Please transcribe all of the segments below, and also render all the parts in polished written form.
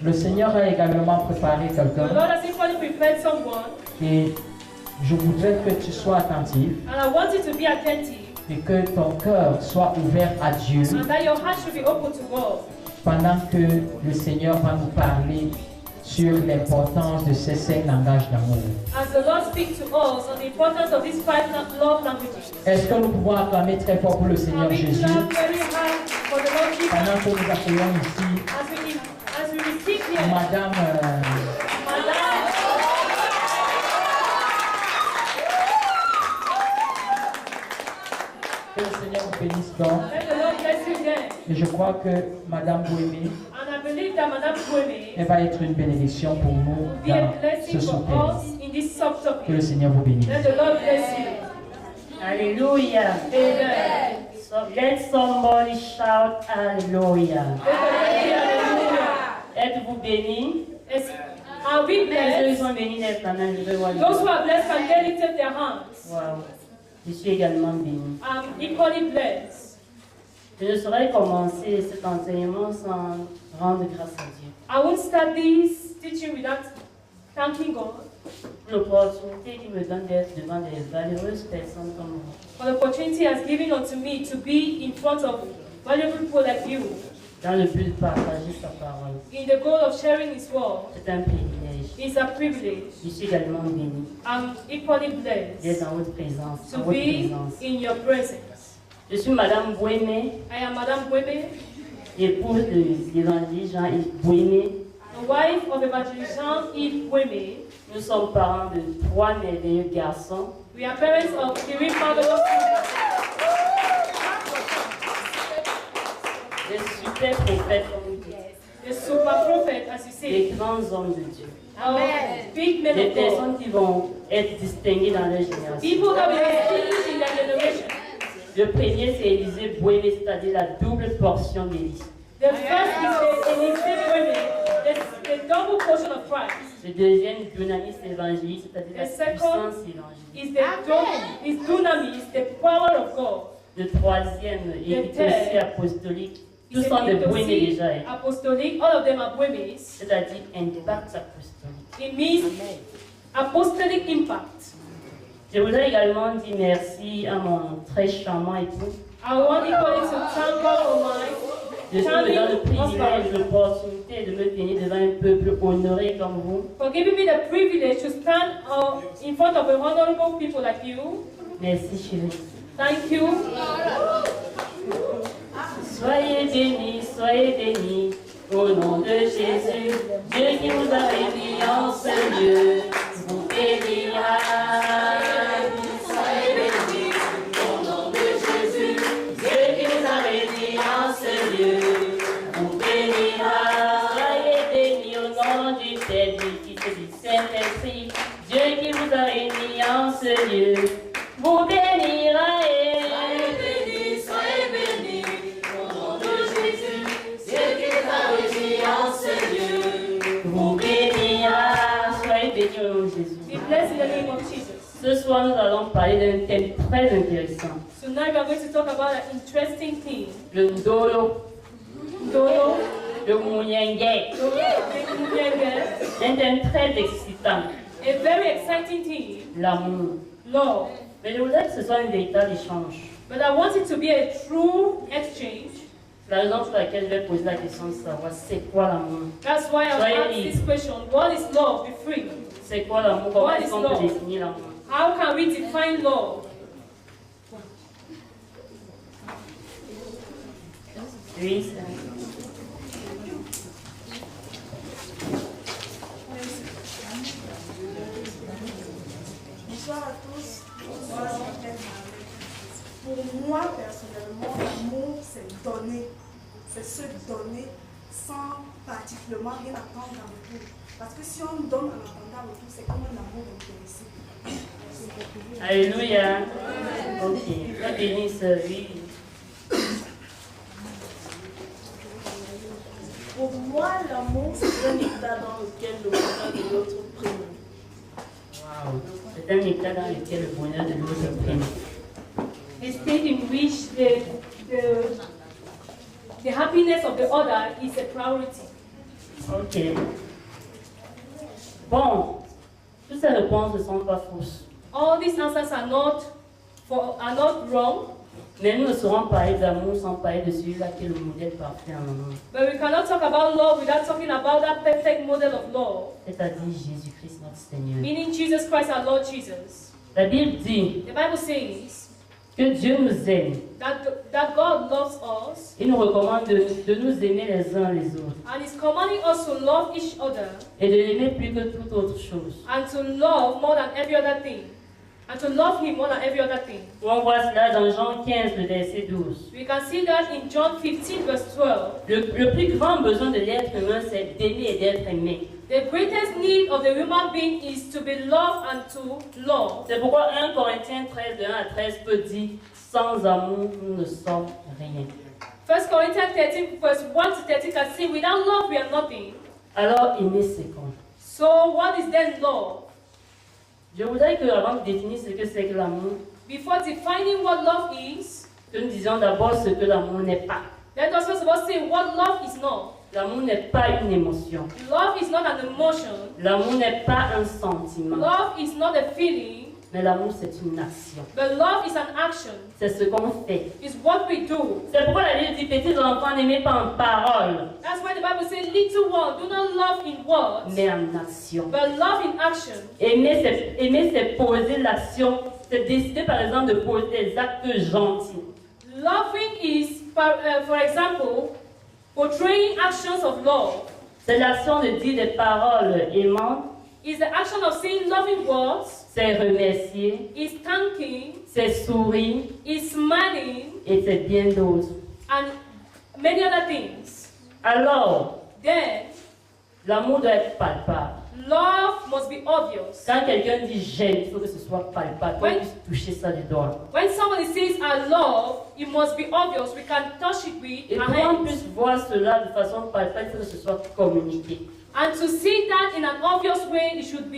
Le Seigneur a également préparé The quelqu'un Lord has equally prepared someone, et je voudrais que tu sois attentif and I want you to be attentive, et que ton cœur soit ouvert à Dieu and that your heart should be open to God. pendant que le Seigneur va nous parler sur l'importance de ces 5 langages d'amour. As the Lord speaks to us on the importance of these 5 love languages. Est-ce que nous pouvons acclamer très fort pour le Seigneur Can we Jésus clap very hard for the Lord Jesus pendant que nous accueillons ici as we receive here? Madame Madame, que le Seigneur vous bénisse donc. let the Lord bless you again. Et je crois que Madame Bouémé, And I believe that Madame Kwame elle va être une bénédiction pour nous will be a dans ce blessing for souper. us in this Que le subtopic. Seigneur vous bénisse. Let the Lord bless you. Hallelujah. Amen. So let somebody shout hallelujah. Let the Lord say hallelujah. Êtes-vous bénis? Are we Ceux qui blessed? sont bénis, lèvent la main, je veux voir. Those who are blessed can they lift up their hands. Wow. Je suis également béni. I'm equally blessed. Je ne saurais commencer cet enseignement sans rendre grâce à Dieu. I won't start this teaching without thanking God Pour l'opportunité qu'il me donne d'être devant des valeureuses personnes comme vous. for the opportunity He has given unto me to be in front of valuable people like you Dans le but de partager sa parole. in the goal of sharing His word. C'est un privilège. It's a privilege. Je suis également béni I'm equally d'être blessed dans votre présence. to Dans votre be présence. in your presence. Je suis Madame Bouémé, I am Madame Kwame, épouse de l'évangile Jean-Yves Bouémé. the wife of Evangelist Jean-Yves Kwame. Nous sommes parents de 3 merveilleux garçons. We are parents of 3 marvelous children. Des super prophètes, comme vous dites. The super prophet, as you Des say. grands hommes de Dieu. Big men Des of God. personnes qui vont être distinguées dans leur génération. People that will be distinguished in their generation. Le premier, c'est Élisée Bouémé, c'est-à-dire la double portion d'Élie. The first is the Elysee women, the double portion of Christ. Le deuxième, Dunamis évangile, c'est-à-dire la The second puissance évangélique. Is the is dunamis, the power of God. Le troisième, Écossais apostolique. Tous Is sont the de Bouémé déjà. Ethiopian apostolic, all of them are women. C'est-à-dire impact apostolique. It means apostolic impact. Je voudrais également dire merci à mon très charmant époux. I want equally to thank God for my Je suis dans le privilège, l'opportunité de me tenir devant un peuple honoré comme vous. for giving me the privilege to stand in front of a honorable people like you. Merci chérie. Thank you. Soyez bénis, au nom de Jésus. Dieu qui vous a réunis en ce lieu, vous bénira. Soyez bénis, au nom de Jésus. Dieu qui vous a réunis en ce lieu, vous bénira. Soyez bénis au nom du Père, du Fils et du Saint-Esprit. Dieu qui vous a réunis en ce lieu, vous bénira. Vous bénira, soyez bénis au nom de Jésus. Be blessed in the name of Jesus. Ce soir, nous allons parler d'un thème très intéressant. Tonight we are going to talk about an interesting thing. Le ndolo, Dolo, le mouniengue. Un thème très excitant, a very exciting thing. l'amour. Love. Mais je voudrais que ce soit un véritable échange. But I want it to be a true exchange. C'est la raison pour laquelle je vais poser la question de savoir c'est quoi l'amour. That's why I Soyez asked libre. this question. What is love? Be free. C'est quoi l'amour? Comment What est-ce is qu'on love? peut définir l'amour? How can we define love? Oui, c'est Bonsoir à tous. Pour moi, personnellement, l'amour, c'est donner. C'est se donner sans particulièrement rien attendre en retour. Parce que si on donne en attendant en retour, c'est comme un amour intéressé. Alléluia. Ok, très béni, sœur, oui. Pour moi, l'amour, c'est un état dans lequel le bonheur de l'autre prime. Wow. C'est un état dans lequel le bonheur de l'autre prime. A state in which the happiness of the other is a priority. Ok. Bon, toutes ces réponses ne sont pas fausses. All these answers are not wrong, Mais nous ne saurons parler d'amour sans parler de celui-là qui est le modèle parfait en amour. but we cannot talk about love without talking about that perfect model of love, C'est-à-dire Jésus-Christ notre Seigneur. meaning Jesus Christ, our Lord Jesus. La Bible dit The Bible says que Dieu nous aime. that God loves us, Il nous recommande de nous aimer les uns les autres and is commanding us to love each other et de l'aimer plus que toute autre chose. and to love more than every other thing, and to love Him more than every other thing. On voit cela dans Jean 15, le verset 12. We can see that in John 15, verse 12. Le plus grand besoin de l'être humain, c'est d'aimer et d'être aimé. The greatest need of the human being is to be loved and to love. C'est pourquoi 1 Corinthiens 13, de 1 à 13 peut dire sans amour, nous ne sommes rien. 1 Corinthians 13, verse 1 to 13 can say, without love we are nothing. Alors, aimer, c'est quoi? So, what is then love? Je voudrais que, avant de définir ce que c'est que l'amour, Before defining what love is, que nous disions d'abord ce que l'amour n'est pas. let us first of all say what love is not. L'amour n'est pas une émotion. Love is not an emotion. L'amour n'est pas un sentiment. Love is not a feeling, Mais l'amour, c'est une action. but love is an action. C'est ce qu'on fait. It's what we do. C'est pourquoi la Bible dit petits enfants, n'aimez pas en parole, That's why the Bible says, little one, do not love in words, mais en action. but love in action. Aimer, c'est poser l'action. C'est décider, par exemple, de poser des actes gentils. Loving is, for example, portraying actions of love. C'est l'action de dire des paroles aimantes. Is the action of saying loving words, C'est remercier. is thanking, C'est sourire. is smiling, Et c'est bien d'autres. and many other things. Alors, Then, l'amour doit être palpable. love must be obvious. Quand quelqu'un dit j'aime, il faut que ce soit palpable. Qu'on Oui. puisse toucher ça du doigt. When somebody says I love, it must be obvious. We can touch it with Et our pour qu'on hands. puisse voir cela de façon palpable, il faut que ce soit communiqué. And to see that in an obvious way, it should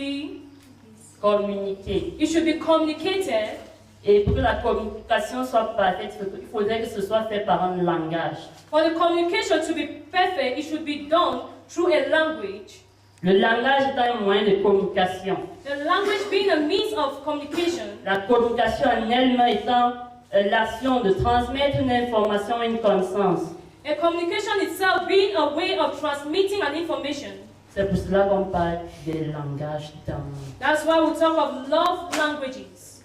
Communiqué. be communicated. Et pour que la communication soit parfaite, il faudrait que ce soit fait par un langage. For the communication to be perfect, it should be done through a language. Le langage est un moyen de communication. The language being a means of communication. La communication en elle-même étant l'action de transmettre une information, une connaissance. A communication itself being a way of transmitting an information. C'est pour cela qu'on parle des langages d'amour. That's why we talk of love languages.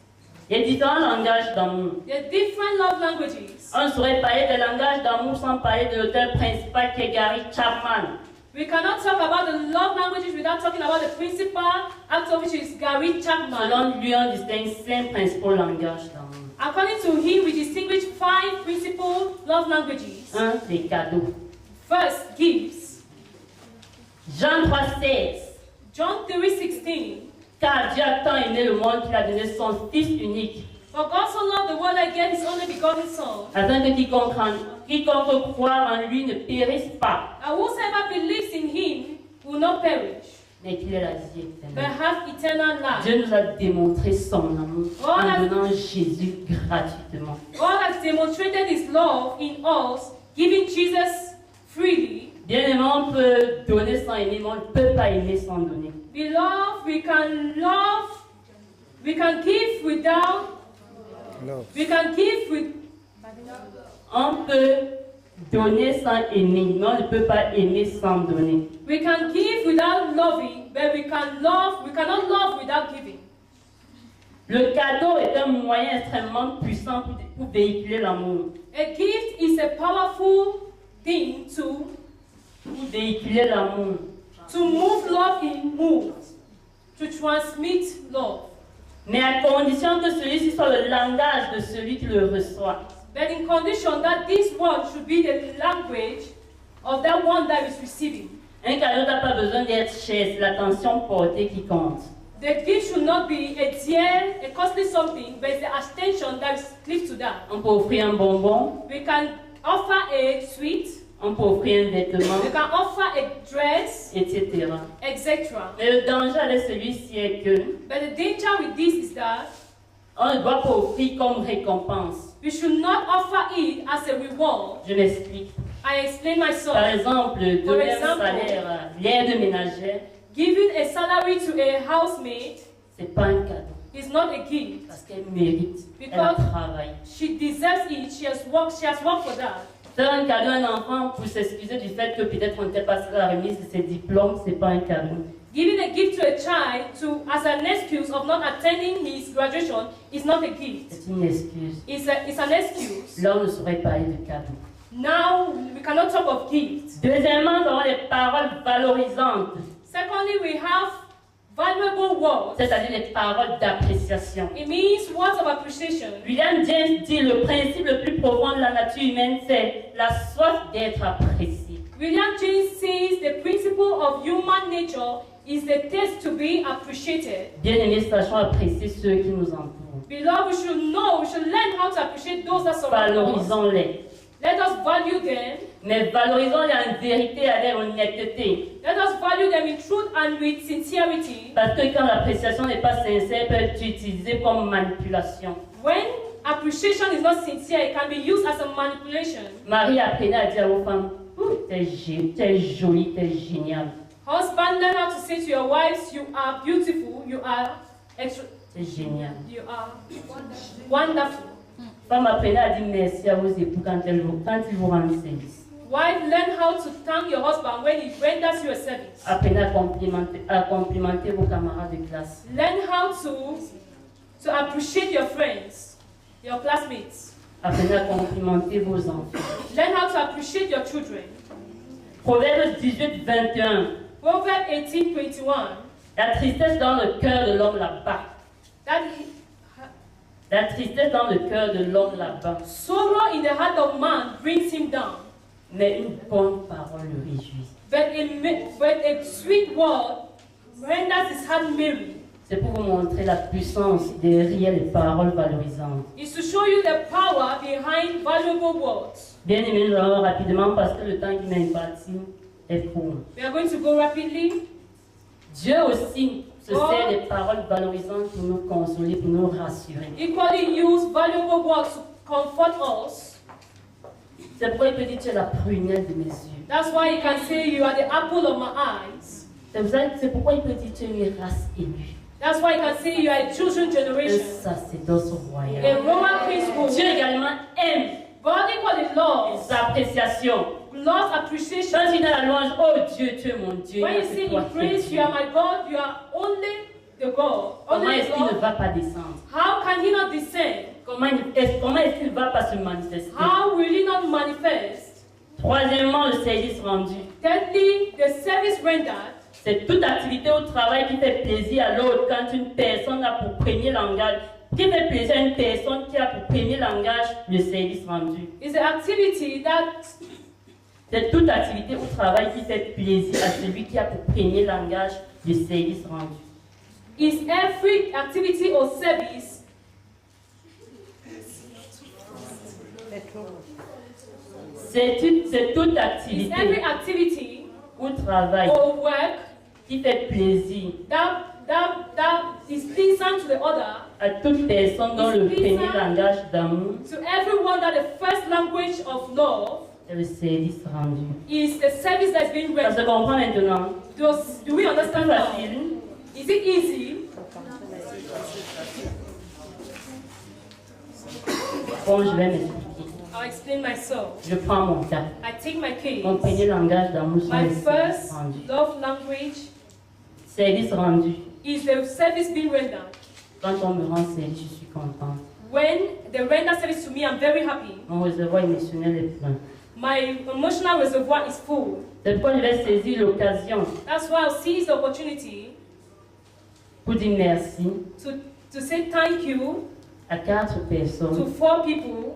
Il y a différents langages d'amour. There are different love languages. On ne saurait parler des langages d'amour sans parler de l'auteur principal qui est Gary Chapman. We cannot talk about the love languages without talking about the principal actor, which is Gary Chapman. Selon lui, on distingue 5 principaux langages d'amour. According to him, we distinguish 5 principal love languages. 1. Les cadeaux. First, gifts. Jean 3,16. John 3:16. Car Dieu a tant aimé le monde qu'il a donné son Fils unique, For God so loved the world that he gave his only begotten Son, afin que quiconque croit en lui ne périsse pas, and whosoever believes in him will not perish, mais qu'il ait la vie but éternelle. have eternal life. Dieu nous a démontré son amour Oh, en donnant Jésus gratuitement. God has demonstrated his love in us, giving Jesus freely. Bien aimé, on peut donner sans aimer, mais on ne peut pas aimer sans donner. Beloved, we can give without, we can give with, On peut donner sans aimer, mais on ne peut pas aimer sans donner. we can give without loving, but we cannot love without giving. Le cadeau est un moyen extrêmement puissant pour véhiculer l'amour, A gift is a powerful thing to véhiculer l'amour. move love in move, to transmit love. Mais à condition que celui-ci soit le langage de celui qui le reçoit. But in condition that this one should be the language of that one that is receiving. Un cadeau n'a pas besoin d'être cher, c'est l'attention portée qui compte. The gift should not be a dear, a costly something, but it's the attention that is cleave to that. On peut offrir un bonbon, We can offer a sweet, on peut offrir un vêtement, we can offer a dress, etc. etc. Mais le danger avec celui-ci est que But the danger with this is that on ne doit pas offrir comme récompense. we should not offer it as a reward. Je m'explique. I explain myself. Par exemple, For donner un example, salaire à l'aide ménagère, Giving a salary to a housemaid c'est pas un cadeau. is not a gift. Parce qu'elle mérite. Elle a Because travaillé. she deserves it. She has worked for that. Faire un cadeau à un enfant pour s'excuser du fait que peut-être on n'était pas à la remise de ses diplômes, c'est pas un cadeau. Giving a gift to a child as an excuse of not attending his graduation is not a gift. C'est une excuse. It's an excuse. Là, on ne saurait parler de cadeau. Now we cannot talk of gifts. Deuxièmement, nous avons les paroles valorisantes, Secondly, we have valuable words. c'est-à-dire les paroles d'appréciation. It means words of appreciation. William James dit le principe le plus profond de la nature humaine, c'est la soif d'être apprécié. William James says the principle of human nature is the taste to be appreciated. Bien-aimés, sachons apprécier ceux qui nous entourent. Beloved, we should learn how to appreciate those that surround us. Valorisons-les. Let us value them. Mais valorisons-les en vérité et en honnêteté. Let us value them in truth and with sincerity. Parce que quand l'appréciation n'est pas sincère, elle peut être utilisée comme manipulation. When appreciation is not sincere, it can be used as a manipulation. Marie apprenait à dire aux femmes, t'es jolie, t'es géniale. Husband, learn how to say to your wives, you are beautiful, you are C'est génial. you are wonderful. Femme apprenait à dire merci à vos époux quand ils vous rendent service. Wife, learn how to thank your husband when he renders you a service. Apprenez à complimenter vos camarades de classe. Learn how to appreciate your friends, your classmates. Apprenez à complimenter vos enfants. Learn how to appreciate your children. Proverbe 18, 21. Proverbs 18:21. La tristesse dans le cœur de l'homme là-bas. That La tristesse dans le cœur de l'homme là-bas. sorrow in the heart of man brings him down, Mais une bonne parole le réjouit. but a sweet word renders his heart merry. C'est pour vous montrer la puissance derrière les paroles valorisantes. It's to show you the power behind valuable words. Bien aimé, nous allons rapidement parce que le temps qui m'est imparti est court. We are going to go rapidly. Dieu aussi se sert des paroles valorisantes pour nous consoler, pour nous rassurer. Equally use valuable words to comfort us. C'est pourquoi il peut dire tu es la prunelle de mes yeux. That's why he can say you are the apple of my eyes. C'est pourquoi il peut dire tu es une race élue. That's why he can say you are a chosen Un generation, sacerdoce a royal. royal priesthood. Dieu également aime God equally loves, les appréciations. loves appreciation. Quand tu dans la louange, oh Dieu, tu es mon Dieu. When you c'est sing toi in qui es praise, Dieu. you are my God, you are only the God. Comment Only est-ce qu'il ne God. va pas descendre? How can he not descend? Comment est-ce qu'il ne va pas se manifester? How will he not manifest? Troisièmement, le service rendu. Thirdly, the service rendered. C'est toute activité au travail qui fait plaisir à l'autre quand une personne a pour premier langage, qui fait plaisir à une personne qui a pour premier langage le service rendu. Is the activity that C'est toute activité au travail qui fait plaisir à celui qui a pour premier langage le service rendu. is every activity or service C'est toute is activité every activity au travail or work qui fait plaisir that is pleasant to the other, à toute personne dont le premier langage d'amour to everyone that the first language of love est le service rendu. is the service that's being Ça se rendered. comprend maintenant? Do we C'est understand plus now? facile. Is it easy? Bon, je vais m'expliquer. I'll explain myself. Je prends mon cas. I take my case. Mon premier langage d'amour, c'est My le service first rendu. love language Service rendu. is the service being rendered. Quand on me rend service, je suis contente. When they render service to me, I'm very happy. Mon réservoir émotionnel est plein. My emotional reservoir is full. C'est pourquoi je vais saisir l'occasion That's why I'll seize the opportunity pour dire merci to say thank you à 4 to personnes 4 people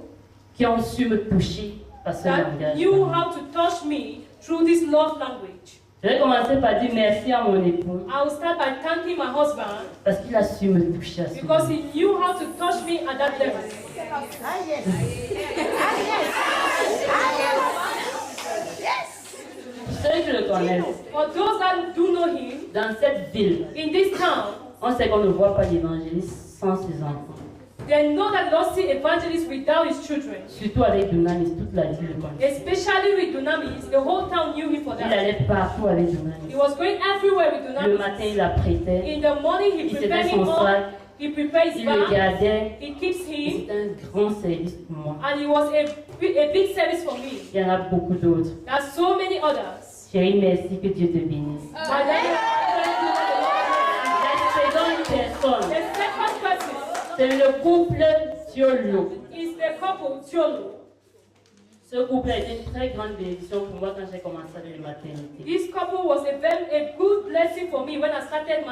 qui ont su me toucher par ce that langage. knew d'amour. how to touch me through this love language. Je vais commencer par dire merci à mon époux I will start by thanking my husband parce qu'il a su me toucher à ce because moment. he knew how to touch me at that level. Ceux qui le connaissent, For those that do know him, dans cette ville, in this town, on sait qu'on ne voit pas l'évangéliste sans ses enfants. They know that they don't see evangelists without his children. Surtout avec Dunamis, toute la ville le connaissait. Especially with Dunamis, the whole town knew him for Il that. allait partout avec Dunamis. He was going everywhere with Le Dunamis. matin, il apprêtait, In the morning, he il se prepared fait him son sac, up. He prepares il his le bath. gardait. He keeps him. C'était un grand service pour moi. And it was a big service for me. Il y en a beaucoup d'autres. There are so many others. Chérie, merci, que Dieu te bénisse. My dad, La seconde personne, the second person c'est le couple Tiolo. is the couple Tiolo. Ce couple a été une très grande bénédiction pour moi quand j'ai commencé avec la maternité. This couple was a good blessing for me when I started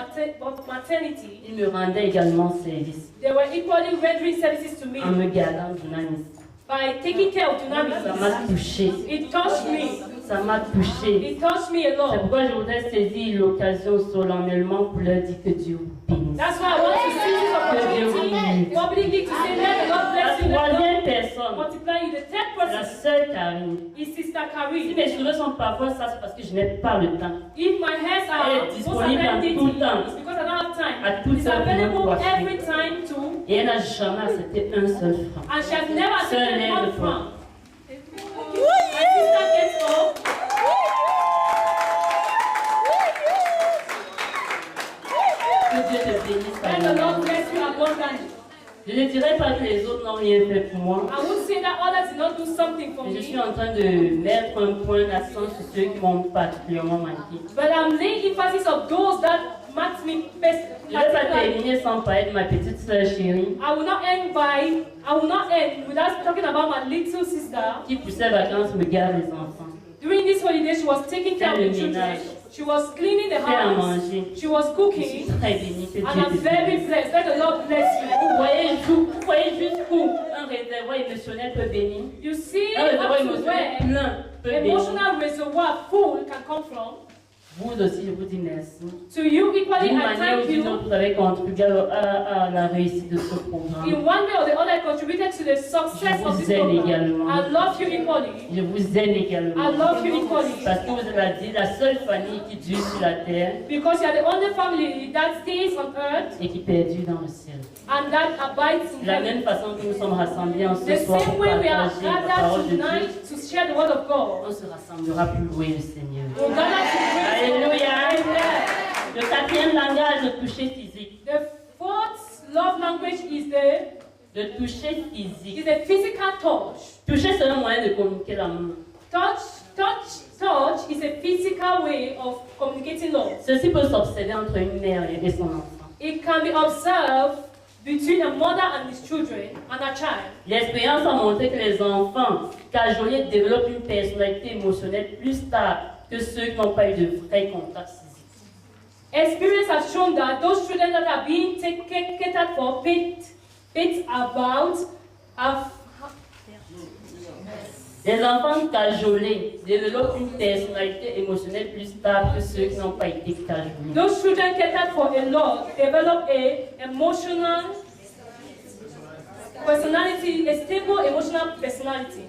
maternity. Il me rendait également service They were equally rendering services to me en me gardant Dunamis. by taking care of Ça Dunamis. m'a touché. It touched me. Ça m'a touché. It touched me a C'est lot. pourquoi je voudrais saisir l'occasion solennellement pour leur dire que Dieu vous bénisse. That's why I want to seize this opportunity publicly to say, let the Lord La bless you, let the troisième Lord personne, multiply you. The third la person sœur Karine. is Sister Si Carrie. mes cheveux sont parfois ça, c'est parce que je n'ai pas le temps. If my hairs Elle are est most disponible en available, tout temps. it's because I don't have time. À toute It's heure pour me available coiffer. every time too, Et elle n'a jamais accepté un seul franc. and she has never Seul accepted aide one pour. franc. My sister gets up. Que Dieu te bénisse. Let the Lord bless you abundantly. Je ne dirais pas que les autres n'ont rien fait pour moi. I would say that others did not do something for Mais je suis me, en train de mettre un point d'accent sur ceux qui m'ont particulièrement manqué. but I'm laying emphasis of those that match me best. Je ne vais pas particularly. terminer sans parler de ma petite sœur chérie I will not end without talking about my little sister. qui, pour ses vacances, me garde les enfants. During this holiday, she was taking care of Fait the le children. ménage. She was cleaning the Fait à house. manger. She was Je suis cooking. très bénie. Que And Dieu I'm te very bénisse. blessed. Let the Lord bless Vous voyez jusqu'où un réservoir émotionnel peut bénir. you. You see Un réservoir up to émotionnel where plein peut bénir. emotional reservoir full can come from. Vous aussi, je vous dis merci. To you equally, D'une I manière ou thank d'une you. autre, vous avez contribué à la réussite de ce programme. In one way or the other, I contributed to the success Je of vous this aime program. également. I love you equally. Je vous aime également. I love you equally. Parce que vous êtes la seule famille qui dure sur la terre Because you are the only family that stays on earth et qui perdure dans le ciel. and that abides in De la heaven. même façon que nous sommes rassemblés en ce The soir same pour way we are partager la parole gathered de Dieu, tonight to share the word of God. on se rassemblera pour louer le Seigneur. We're gathered to praise God. Alléluia. Amen. Le quatrième langage, le toucher physique. The fourth love language is Le toucher physique. the physical touch. Toucher, c'est un moyen de communiquer l'amour. Touch is a physical way of communicating love. Ceci peut s'observer entre une mère et son enfant. It can be observed between a mother and his children and a child. L'expérience a montré que les enfants cajolés développent une personnalité émotionnelle plus stable que ceux qui n'ont pas eu de vrai contact physique. Experience has shown that those children that are being catered for, paid about, have Les enfants cajolés développent une personnalité émotionnelle plus stable que ceux qui n'ont pas été cajolés. those children catered for a lot develop a emotional personality, a stable emotional personality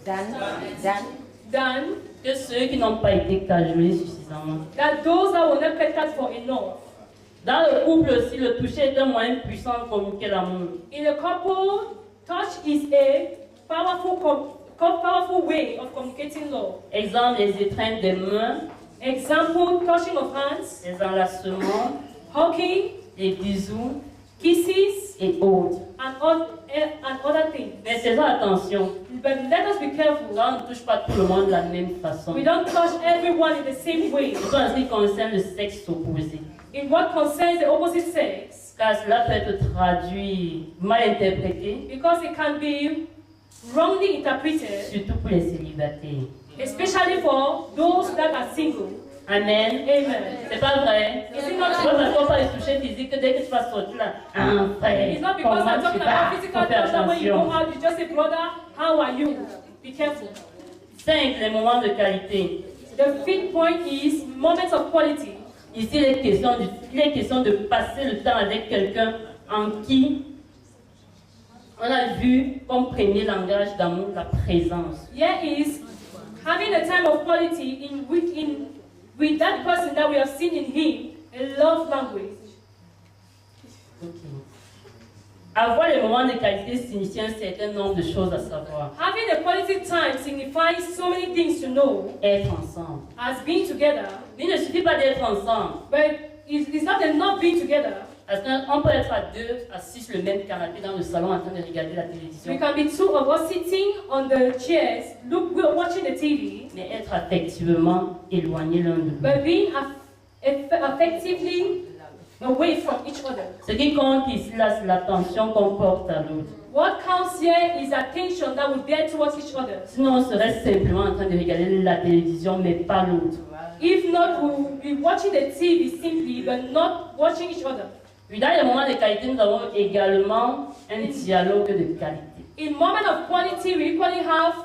than Que ceux qui n'ont pas été cajolés suffisamment. that those that were not catered for enough. Dans le couple aussi, le toucher est un moyen puissant de communiquer l'amour. In a couple, touch is a powerful way of communicating love. Exemple, les étreintes des mains, Example, touching of hands, les enlacements, hugging, les bisous kisses, et autres. and other things. Mais faisons attention, But let us be careful. là on ne touche pas tout le monde de la même façon. We don't touch everyone in the same way. Surtout en ce qui concerne le sexe opposé. In what concerns the opposite sex, Car cela peut être traduit, mal interprété, because it can be wrongly interpreted, surtout pour les célibataires. especially for those that are single. Amen. Amen. C'est pas vrai. Is it not C'est pas true? parce qu'on parle de toucher physique que dès que tu vas sortir là, frère, It's not because comment I'm tu talking vas? about physical Faut faire touch that when you go attention. out, you just say, brother, how are you? Be careful. 5. Les moments de qualité. The fifth point is moments of quality. Ici, il est question de passer le temps avec quelqu'un en qui on a vu comme premier langage d'amour la présence. Here is having a time of quality with that person that we have seen in him, a love language. Okay. Avoir les moments de qualité signifie un certain nombre de choses à savoir. Having a quality time signifies so many things to know Être ensemble. as being together, Il ne suffit pas d'être ensemble. but it's not enough being together. Parce qu'on peut être à 2, assis sur le même canapé dans le salon en train de regarder la télévision. We can be two of us sitting on the chairs, we're watching the TV, Mais être affectivement éloignés l'un de l'autre. but being effectively away from each other. Ce qui compte ici, là, c'est l'attention qu'on porte à l'autre. What counts here is attention that we bear towards each other. Sinon, on serait simplement en train de regarder la télévision, mais pas l'autre. If not, we'll be watching the TV simply, but not watching each other. Puis dans les moments de qualité, nous avons également un dialogue de qualité. In moment of quality, we equally have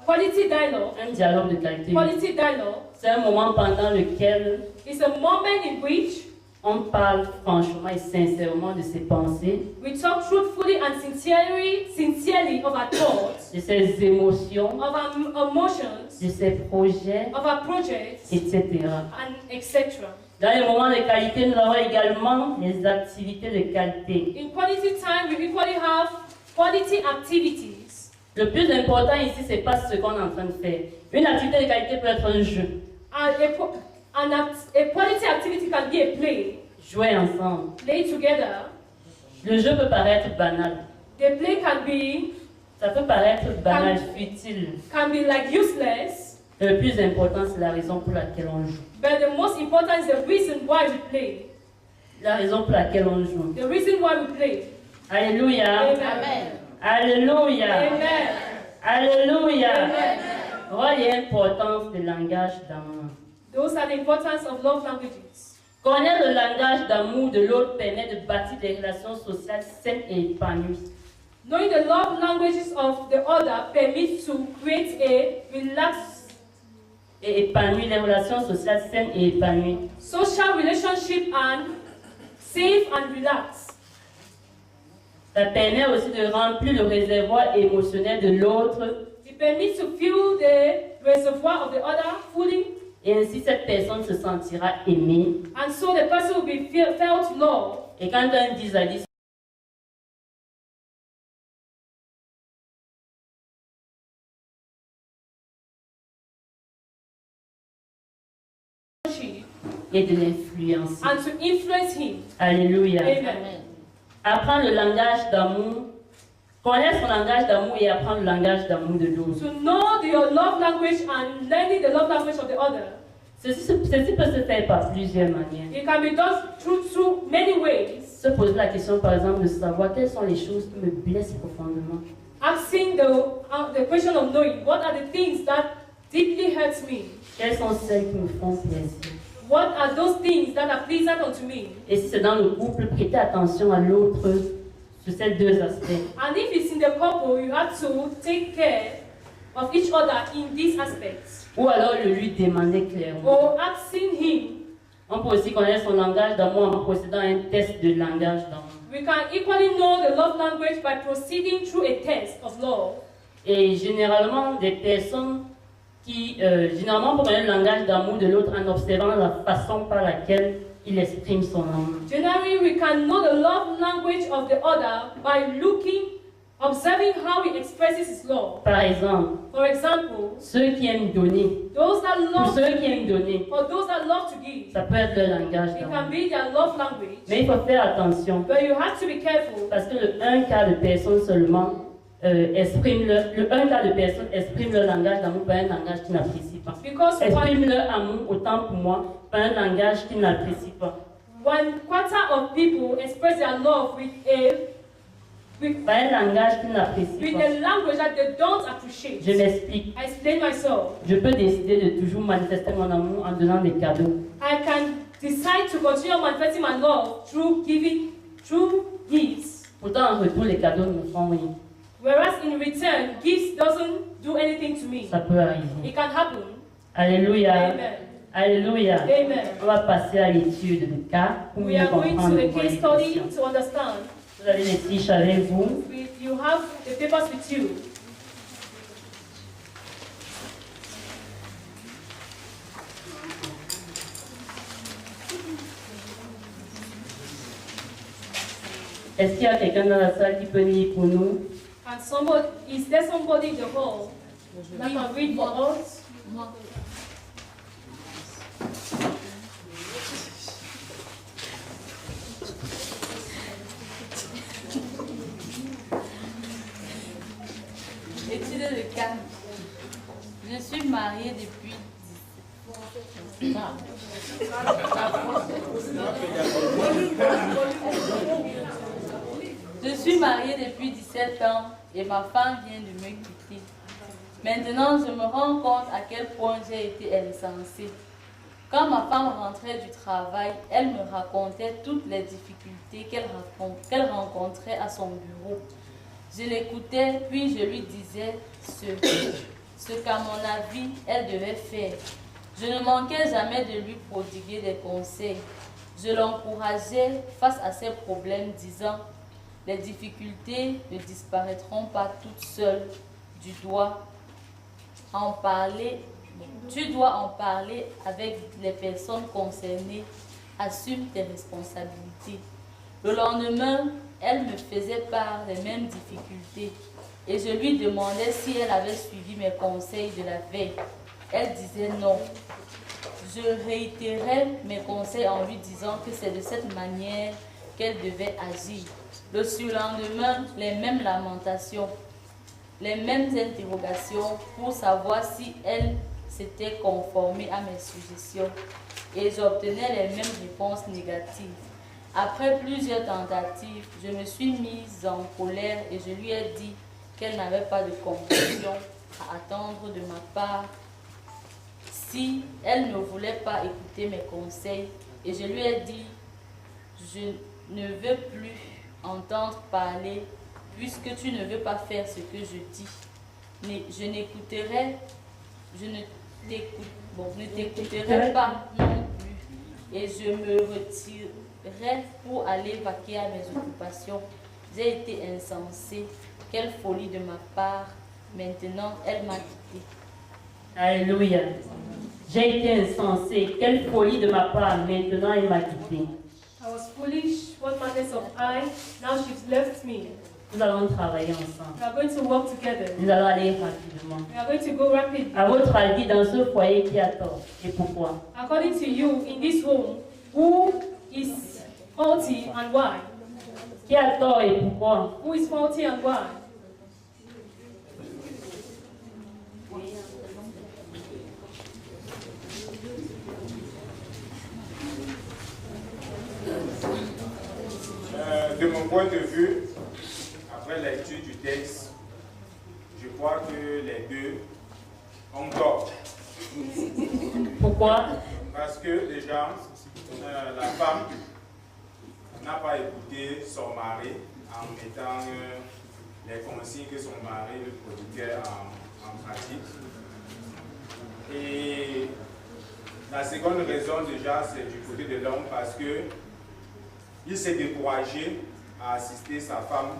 quality dialogue. Un dialogue de qualité. Quality dialogue C'est un moment pendant lequel is a moment in which on parle franchement et sincèrement de ses pensées, we talk truthfully and sincerely of our thoughts, de ses émotions, of our emotions, de ses projets, of our projects, etc. and etc. Dans les moments de qualité, nous avons également les activités de qualité. In quality time, we equally have quality activities. Le plus important ici, c'est pas ce qu'on est en train de faire. Une activité de qualité peut être un jeu. And a quality activity can be a play, Jouer ensemble. play together. Le jeu peut paraître banal. The play Ça peut paraître banal, futile. can be like useless, Le plus important, c'est la raison pour laquelle on joue. but the most important is the reason why we play. La raison pour laquelle on joue. The reason why we play. Alléluia. Amen. Alléluia. Amen. Alléluia. Amen. Rôle et importance du langage d'amour. Those are the importance of love languages. Connaître le langage d'amour de l'autre permet de bâtir des relations sociales saines et épanouies. Knowing the love languages of the other permits to create a relaxed Et épanouir les relations sociales saines et épanouies. social relationship and safe and relaxed. Ça permet aussi de remplir le réservoir émotionnel de l'autre It permits to fill the reservoir of the other fully, et ainsi cette personne se sentira aimée. and so the person will be felt loved. Et quand un 10 à 10 et de l'influence. And to influence him. Alléluia. Amen. Apprendre le langage d'amour, connaître son langage d'amour et apprendre le langage d'amour de l'autre. To know your love language and learning the love language of the other. Ceci peut se faire par plusieurs manières. It can be done through many ways. Se poser la question par exemple de savoir quelles sont les choses qui me blessent profondément. Asking the question of knowing what are the things that deeply hurts me. Quelles sont celles qui me font plaisir. What are those things that are pleasant unto me? Et si c'est dans le couple, prêtez attention à l'autre sur ces deux aspects. And if it's in the couple, you have to take care of each other in these aspects. Ou alors le lui demander clairement. Or asking him. On peut aussi connaître son langage d'amour en procédant à un test de langage d'amour. We can equally know the love language by proceeding through a test of love. Et généralement, des personnes généralement pour connaître le langage d'amour de l'autre en observant la façon par laquelle il exprime son amour. Generally, we can know the love language of the other by observing how he expresses his love. Par exemple, For example, ceux qui aiment donner, those that ou love ceux qui aiment donner, or those that love to give, ça peut être le langage it can d'amour. be their love language. Mais il faut faire attention, But you have to be careful parce que le 1 quart de personnes seulement exprime le 1 quart de personnes exprime leur langage d'amour par un langage qu'ils n'apprécient pas. because Exprime leur amour autant pour moi par un langage qu'ils n'apprécient pas. 1/4 of people express their love Par un langage qu'ils n'apprécient with pas. a language that they don't appreciate. Je m'explique. I explain myself. Je peux décider de toujours manifester mon amour en donnant des cadeaux. I can decide to continue manifesting my love through gifts. Pourtant, en retour, les cadeaux ne me font rien. Whereas in return, gifts doesn't do anything to me. Ça peut arriver. It can happen. Alléluia. Amen. Alléluia. Amen. On va passer à l'étude de cas pour We mieux are going comprendre to a vos case study questions. to understand. Vous avez les fiches avec vous. You have the papers with you. Est-ce qu'il y a quelqu'un dans la salle qui peut lire pour nous? And somebody, is there somebody in the hall that can read for us? Étude de cas. Je suis mariée depuis Je suis mariée depuis 17 ans et ma femme vient de me quitter. Maintenant, je me rends compte à quel point j'ai été insensée. Quand ma femme rentrait du travail, elle me racontait toutes les difficultés qu'elle rencontrait à son bureau. Je l'écoutais, puis je lui disais ce qu'à mon avis, elle devait faire. Je ne manquais jamais de lui prodiguer des conseils. Je l'encourageais face à ses problèmes, disant « Les difficultés ne disparaîtront pas toutes seules. Tu dois en parler avec les personnes concernées. Assume tes responsabilités. » Le lendemain, elle me faisait part des mêmes difficultés et je lui demandais si elle avait suivi mes conseils de la veille. Elle disait non. Je réitérais mes conseils en lui disant que c'est de cette manière qu'elle devait agir. Le surlendemain, les mêmes lamentations, les mêmes interrogations pour savoir si elle s'était conformée à mes suggestions. Et j'obtenais les mêmes réponses négatives. Après plusieurs tentatives, je me suis mise en colère et je lui ai dit qu'elle n'avait pas de compassion à attendre de ma part si elle ne voulait pas écouter mes conseils. Et je lui ai dit, je ne veux plus entendre parler puisque tu ne veux pas faire ce que je dis. Je ne t'écouterai pas non plus et je me retirerai pour aller vaquer à mes occupations. J'ai été insensée. Quelle folie de ma part. Maintenant, elle m'a quittée. Alléluia. J'ai été insensée. Quelle folie de ma part. Maintenant, elle m'a quittée. I was foolish. What madness of I. Now she's left me. Nous allons travailler ensemble. We are going to work together. Nous allons aller rapidement. We are going to go rapidly. À votre avis, dans ce foyer, qui a tort et pourquoi? According to you, in this home, who is faulty and why? Qui a tort et pourquoi? Who is faulty and why? De mon point de vue, après l'étude du texte, je crois que les deux ont tort. Pourquoi? Parce que déjà, la femme n'a pas écouté son mari en mettant les consignes que son mari lui prodiguait en pratique. Et la seconde raison déjà, c'est du côté de l'homme parce que il s'est découragé à assister sa femme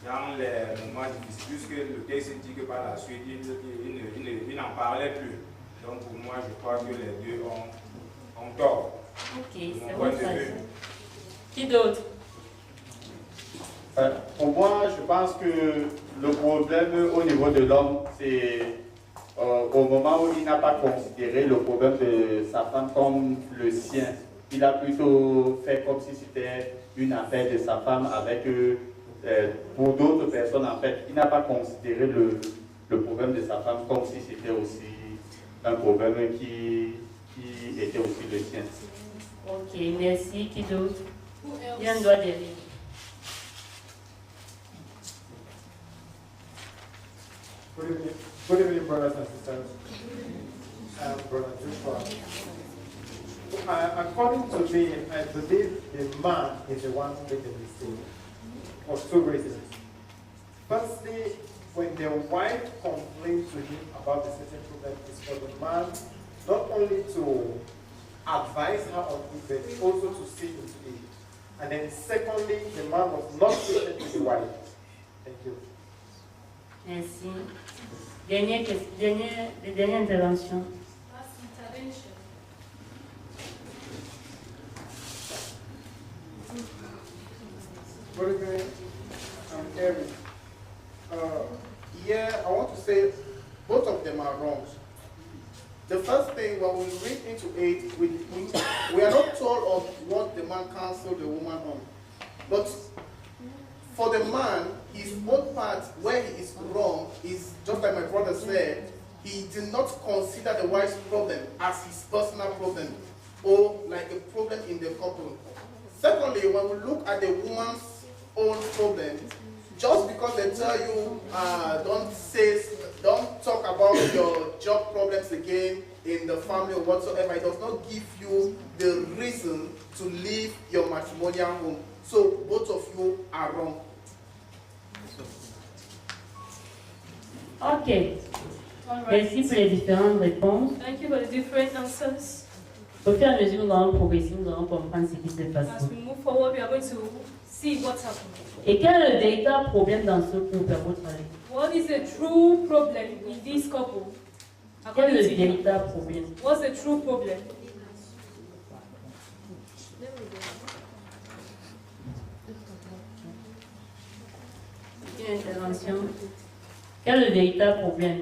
dans les moments difficiles, puisque le texte dit que par la suite, il n'en parlait plus. Donc pour moi, je crois que les deux ont tort. Ok, c'est votre avis. Qui d'autre? Pour moi, je pense que le problème au niveau de l'homme, c'est au moment où il n'a pas considéré le problème de sa femme comme le sien. Il a plutôt fait comme si c'était une affaire de sa femme avec pour d'autres personnes, en fait, il n'a pas considéré le problème de sa femme comme si c'était aussi un problème qui était aussi le sien. Ok, merci. Qui d'autre? Il y a un doigt derrière. Good evening, brothers and sisters. Brother Joshua. According to me, I believe the man is the one who made the mistake for two reasons. Firstly, when the wife complained to him about the certain problem, it's for the man not only to advise her on it, but also to see into it. And then secondly, the man was not patient with the wife. Thank you. Merci. Dernière intervention. Last intervention. first thing, when we read into it, we are not told of what the man counseled the woman on. But for the man, his own part where he is wrong is, just like my brother said, he did not consider the wife's problem as his personal problem or like a problem in the couple. Secondly, when we look at the woman's own problem, just because they tell you don't talk about your job problems again in the family or whatsoever, it does not give you the reason to leave your matrimonial home. So both of you are wrong. Ok. All right. Merci pour les différentes réponses. Thank you for the different answers. Au fur et à mesure, nous allons progresser, nous allons comprendre ce qui se passe. As we move forward, we are going to see what's happening. Et quel est le véritable problème dans ce couple, à votre avis? What is the true problem in this couple? Quel est According le to you, véritable problème? what's the true problem? Une intervention. Quel est le véritable problème?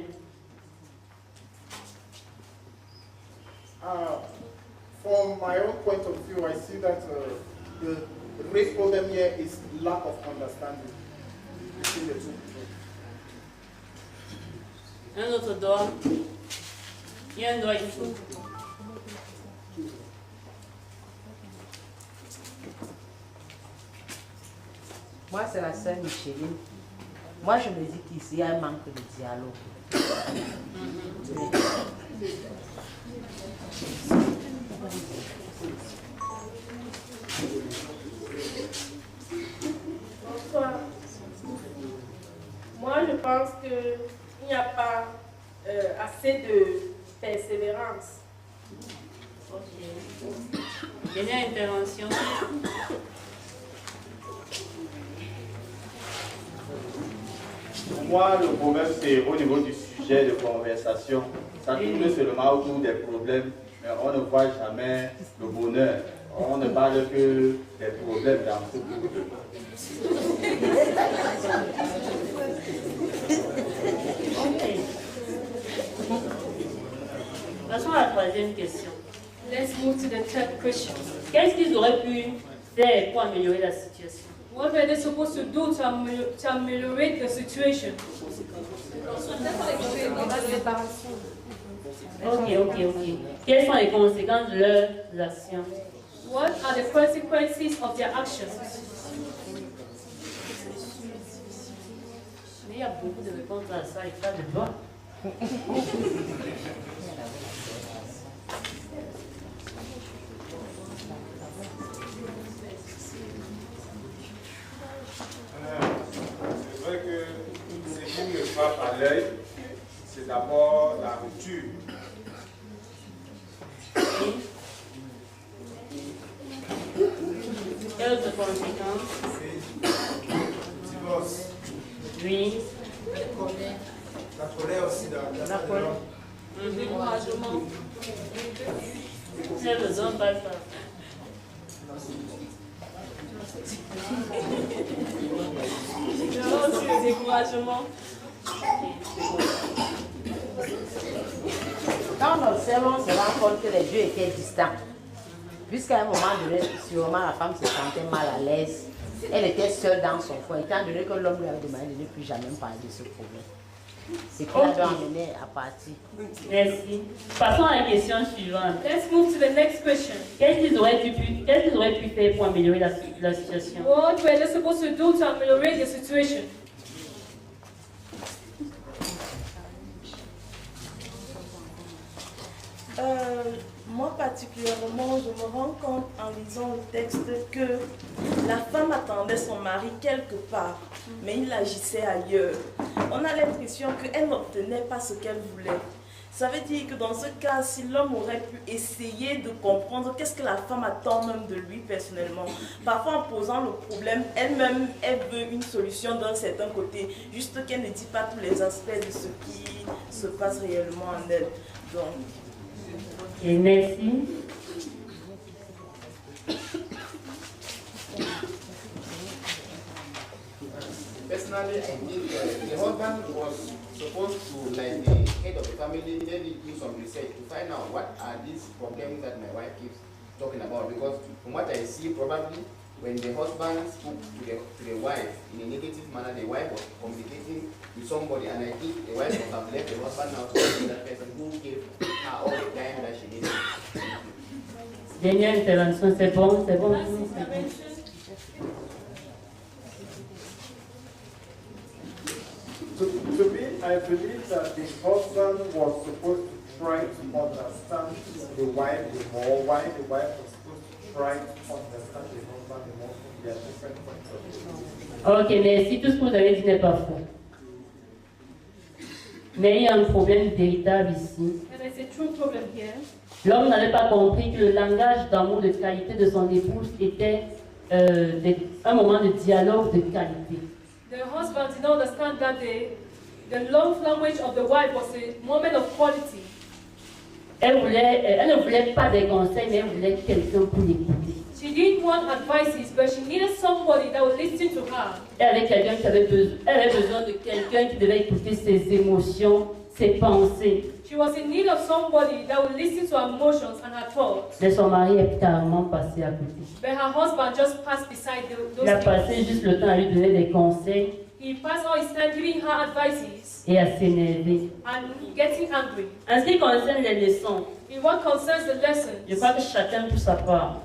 From my own point of view, I see that the real problem here is lack of understanding between the two people. Un autre doigt. Il y a un doigt ici. Moi, c'est la sœur Micheline. Moi, je me dis qu'ici, il y a un manque de dialogue. Bonsoir. Moi, je pense qu'il n'y a pas assez de persévérance. Ok. Dernière intervention. Pour moi, le problème, c'est au niveau du sujet de conversation. Ça tourne seulement autour des problèmes, mais on ne voit jamais le bonheur. On ne parle que des problèmes dans ce couple. Passons à la troisième question. Let's move to the third question. Qu'est-ce qu'ils auraient pu faire pour améliorer la situation? What were they supposed to do to ameliorate the situation? Ok. Quelles sont les conséquences de leurs actions? What are the consequences of their actions? Mais il y a beaucoup de réponses à ça et pas de voix. C'est vrai que ce qui me frappe à l'œil, c'est d'abord la rupture. Quelles autres conséquences? Divorce. Oui. La colère aussi. La colère. Découragement. C'est le don pas ça. Le découragement. Quand on observe, on se rend compte que les deux étaient distants. Jusqu'à un moment donné, sûrement la femme se sentait mal à l'aise. Elle était seule dans son foyer, étant donné que l'homme lui avait demandé de ne plus jamais parler de ce problème. C'est qui l'avait emmené à partir. Merci. Passons à la question suivante. Let's move to the next question. Qu'est-ce qu'ils auraient pu faire pour améliorer la situation? What were they supposed to do to ameliorate the situation? Moi particulièrement, je me rends compte en lisant le texte que la femme attendait son mari quelque part, mais il agissait ailleurs. On a l'impression qu'elle n'obtenait pas ce qu'elle voulait. Ça veut dire que dans ce cas, si l'homme aurait pu essayer de comprendre qu'est-ce que la femme attend même de lui personnellement, parfois en posant le problème, elle-même, elle veut une solution d'un certain côté, juste qu'elle ne dit pas tous les aspects de ce qui se passe réellement en elle. Donc, Et merci. personally, I think the husband was supposed to, like the head of the family, maybe do some research to find out what are these problems that my wife keeps talking about. Because from what I see, probably when the husband spoke to the wife in a negative manner, the wife was communicating with somebody, and I think the wife must have left the husband now to be that person who gave her all the time that she needed. Dernière intervention, c'est bon, c'est bon. To me, I believe that the husband was supposed to try to understand the wife more, while the wife was supposed to try to understand the husband more from their different points of view. Ok, merci. Tout ce que vous avez dit n'est pas faux. Mais il y a un problème véritable ici. And there's a true problem here. L'homme n'avait pas compris que le langage d'amour de qualité de son épouse était un moment de dialogue de qualité. The husband did not understand that the love language of the wife was a moment of quality. Elle ne voulait pas des conseils, mais elle voulait quelqu'un pour l'écouter. She didn't want advices, but she needed somebody that would listen to her. Elle avait besoin de quelqu'un qui devait écouter ses émotions, ses pensées. She was in need of somebody that would listen to her emotions and her thoughts. Mais son mari est carrément passé à côté. But her husband just passed beside those Il a things. passé juste le temps à lui donner des conseils He passed all his time giving her advices et à s'énerver. and getting angry. En ce qui concerne les leçons, In what concerns the lessons, je crois que chacun pour sa part.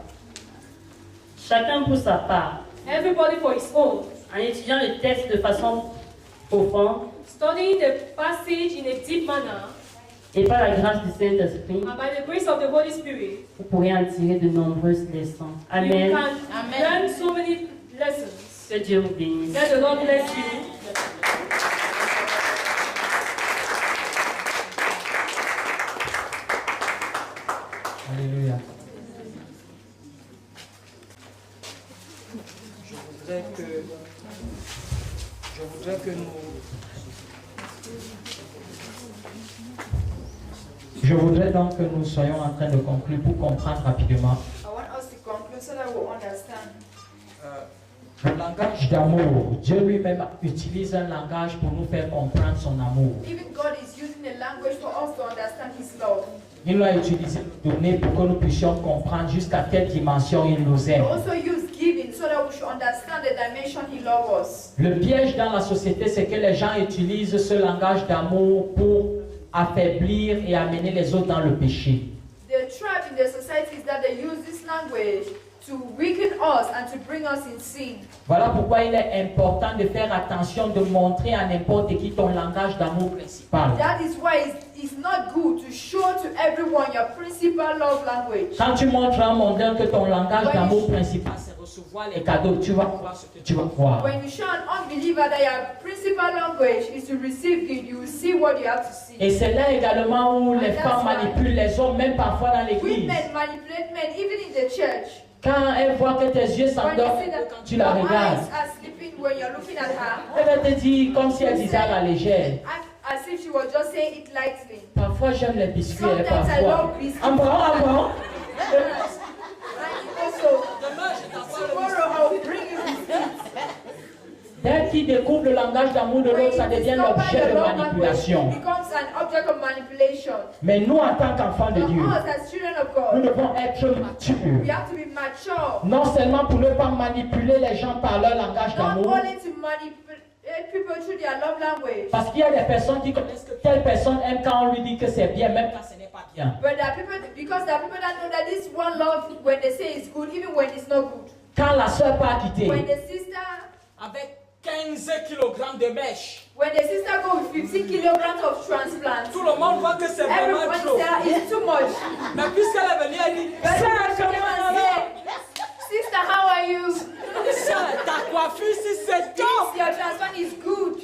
Chacun pour sa part. everybody for his own. En étudiant le texte de façon profonde Studying the passage in a deep manner, et par la grâce du Saint-Esprit, and by the grace of the Holy Spirit, vous pourrez en tirer de nombreuses leçons. Amen. you can learn so many lessons. Que Dieu vous bénisse. Let the Lord bless you. Alléluia. Je voudrais que nous... Je voudrais donc que nous soyons en train de conclure pour comprendre rapidement. I want us to conclude so that we'll understand. Le langage d'amour, Dieu lui-même utilise un langage pour nous faire comprendre son amour. Even God is using a language for us to understand His love. Il l'a utilisé pour donner pour que nous puissions comprendre jusqu'à quelle dimension il nous He aime. also used giving so that we should understand the dimension He loves us. Le piège dans la société, c'est que les gens utilisent ce langage d'amour pour affaiblir et amener les autres dans le péché. The trap in the society is that they use this language to weaken us and to bring us in sin. Voilà pourquoi il est important de faire attention de montrer à n'importe qui ton langage d'amour principal. That is why it's not good to show to everyone your principal love language. Quand tu montres à un mondain que ton langage d'amour principal c'est recevoir les cadeaux, tu vas voir ce que tu vas voir. When you show an unbeliever that your principal language is to receive gift, you will see what you have to see. Et c'est là également où les femmes manipulent les hommes, même parfois dans l'église. Women manipulate men, even in the church. Quand elle voit que tes yeux s'endorment quand tu la regardes, Are sleeping when you're looking at her. elle va te dire comme si elle disait à la légère. As if she was just saying it lightly. Parfois j'aime les biscuits, elle est Sometimes I parfois. love biscuits. Ah bon, ah bon? And also, tomorrow I'll bring you biscuits. Dès qu'ils découvrent le langage d'amour de l'autre, ça devient l'objet de manipulation. It becomes an object of manipulation. Mais nous, en tant qu'enfants de Dieu, For us as children of nous God, devons être matures. we have to be mature. Non seulement pour ne pas manipuler les gens par leur langage Not d'amour, only to manipulate people through their love language. parce qu'il y a des personnes qui connaissent que telle personne aime quand on lui dit que c'est bien, même quand ce n'est pas bien. But there are people, because there are people that know that this one love, when they say it's good, even when it's not good. Quand la soeur part quitter, When the sister, Avec 15 kg de mèche. when the sister go with 15 kilograms of transplant, Tout le monde voit que c'est vraiment everyone trop. say it's too much. Mais puisqu'elle est venue, elle dit, But ça, she came comment and alors? say, sister, how are you? Ça, ta coiffure, si c'est top. Your transplant is good.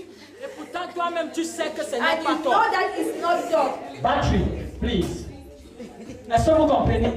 Et pourtant, toi-même, tu sais que ce And n'est pas you know top. that it's not top. battery, please. Est-ce que vous comprenez?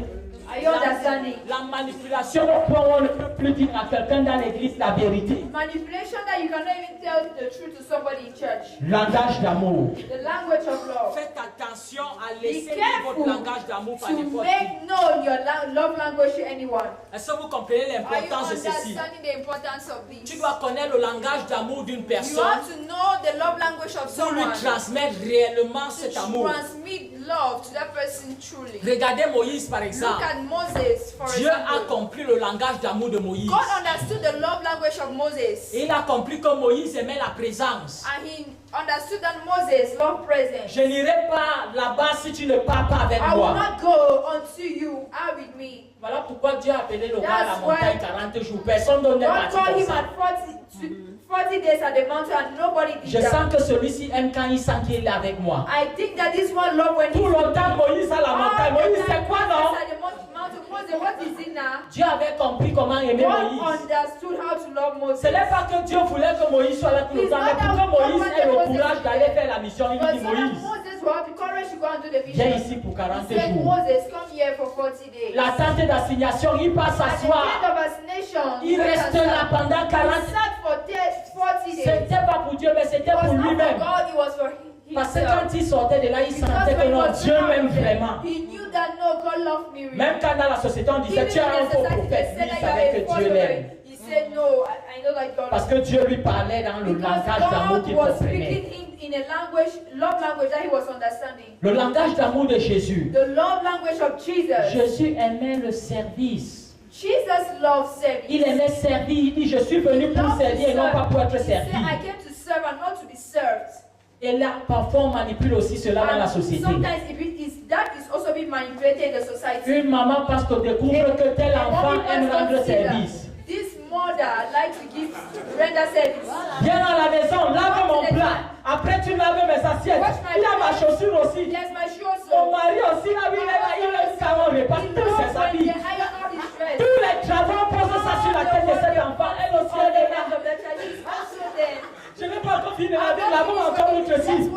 Are you understanding? understanding. La manipulation au point où on ne peut plus dire à quelqu'un dans l'église la vérité. Manipulation that you cannot even tell the truth to somebody in church. Langage d'amour. The language of love. Faites attention à Be laisser votre careful langage d'amour par to n'importe qui. make known your love language to anyone. Est-ce que vous comprenez Are you l'importance de ceci? understanding the importance of this? Tu dois connaître le langage d'amour d'une You personne have to know the love language of pour lui someone. transmettre réellement cet To amour. transmit love to that person truly. Regardez Moïse par Look exemple. at Moses, for Dieu a example. compris le langage d'amour de Moïse. God understood the love language of Moses. Et il a compris que Moïse aimait la présence. And he understood that Moses loved presence. Je n'irai pas là-bas si tu ne pars pas avec I will moi. not go until you are with me. Voilà pourquoi Dieu a appelé le gars à la That's montagne why 40 jours. Personne ne n'est God parti called comme him ça. at 40 days at the mountain and nobody did Je that. sens que celui-ci aime quand il sent qu'il est avec moi. I think that this one love when Tout longtemps, Moïse à la montagne. Moïse, c'est quoi, non? At the mountain, Moses, what is it now? Dieu avait compris comment aimer God Moïse. understood how to love Moses. Ce n'est pas que Dieu voulait que Moïse soit là tout le temps, mais pour que Moïse ait le courage d'aller faire la mission, il But dit so that Moïse, Moses will have the courage to go and do the viens vision. ici pour 40 He said, jours. Moses, come here for 40 days. La tente d'assignation, il passe At the s'asseoir. end of vaccination, Il reste là pendant 40 He sat for 40 days. C'était pas pour Dieu, mais c'était It was pour not for lui-même. God, it was for Parce que himself. quand il sortait de là, il Because sentait que when he non, was Dieu out m'aime there, vraiment. He knew that no, God loved me really. Même quand dans la société on disait, Even tu as un in faux society, prophète, they lui said il that savait you are que a Dieu false l'aime. prophet. He said, no, I know that God Parce loves que me. Dieu lui parlait dans le Because langage d'amour God qu'il was comprenait. speaking in a language, love language that he was understanding. Le langage d'amour de Jésus. The love language of Jesus. Jésus aimait le service. Jesus loved service. Il aimait servir. Il dit, je suis venu pour loved to servir et non serve. pas pour être He said, servi. I came to serve and not to be served. Et là, parfois, on manipule aussi cela dans la And société. sometimes that is also being manipulated in the society. Une maman, parce qu'on découvre que tel And enfant one aime person rendre see that service. This mother likes to render service. Viens à la maison, lave mon plat. Après, tu laves mes assiettes. Il y a ma chaussure aussi. Yes, my shoes. Mon mari aussi, là, il aime quand on repasse tous ses habits. Tous les travaux posent ça sur la tête de cet enfant. Elle aussi, elle est là. Je n'ai pas encore fini de laver, lavons encore notre fille.